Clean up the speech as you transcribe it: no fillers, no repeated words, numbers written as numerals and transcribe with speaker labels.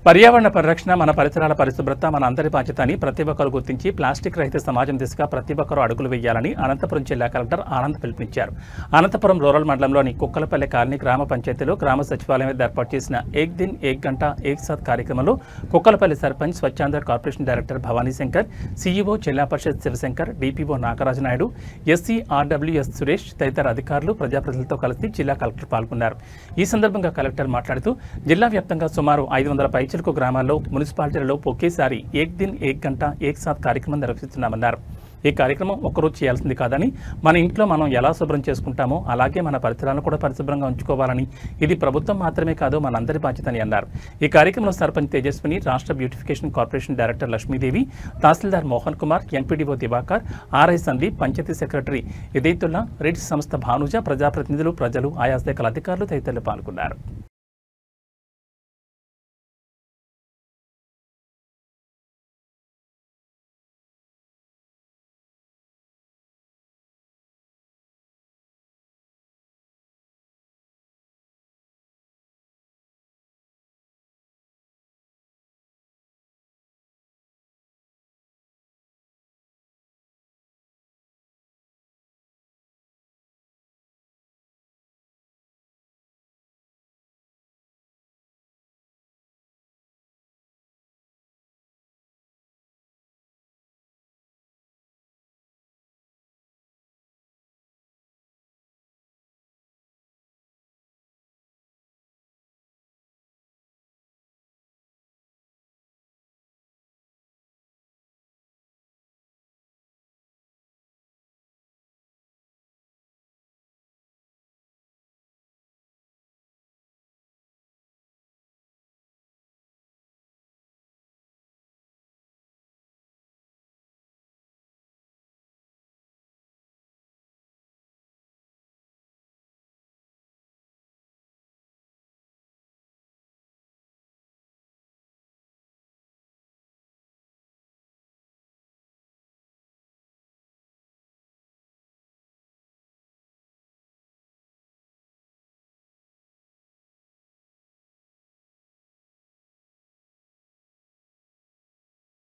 Speaker 1: పర్యావరణ పరిరక్షణ మన పరిసరాల పరిశుభ్రత మన అందరి బాధ్యత అని ప్రతి ఒక్కరు గుర్తించి ప్లాస్టిక్ రహిత సమాజం దిశగా ప్రతి ఒక్కరూ అడుగులు వేయాలని అనంతపురం జిల్లా కలెక్టర్ ఆనంద్ పిలుపునిచ్చారు. అనంతపురం రూరల్ మండలంలోని కుక్కలపల్లి కాలనీ గ్రామ పంచాయతీలో గ్రామ సచివాలయం వద్ద ఏర్పాటు చేసిన ఏక్ దిన్ ఏక్ గంట ఏక్ సాత్ కార్యక్రమంలో Kukkalapalli sarpanch Swachhandhra corporation director Bhavani Shankar, CEO zilla parishad Shivashankar, DPO Nagaraju Naidu, SC RWS Suresh తదితర అధికారులు ప్రజాప్రతినిధులతో కలిసి జిల్లా కలెక్టర్ పాల్గొన్నారు. ఈ సందర్భంగా కలెక్టర్ మాట్లాడుతూ జిల్లా వ్యాప్తంగా సుమారు 500 పైచిలకు గ్రామాల్లో మున్సిపాలిటీలలో ఒకేసారి ఏక్ దిన్ ఏక్ గంట ఏక్ సాత్ కార్యక్రమం నిర్వహిస్తున్నామన్నారు. ఈ కార్యక్రమం ఒక్కరోజు చేయాల్సింది కాదని మన ఇంట్లో మనం ఎలా శుభ్రం చేసుకుంటామో అలాగే మన పరిసరాలను కూడా పరిశుభ్రంగా ఉంచుకోవాలని, ఇది ప్రభుత్వం మాత్రమే కాదు మనందరి బాధ్యతని అన్నారు. ఈ కార్యక్రమంలో సర్పంచ్ తేజస్విని, రాష్ట్ర beautification corporation director Lakshmidevi, tahsildar Mohan Kumar, MPDO Divakar, RI Sandeep, panchayat secretary Hidayatullah, reeds సంస్థ భానుజ, ప్రజాప్రతినిధులు, ప్రజలు, ఆయా శాఖల అధికారులు తదితరులు పాల్గొన్నారు.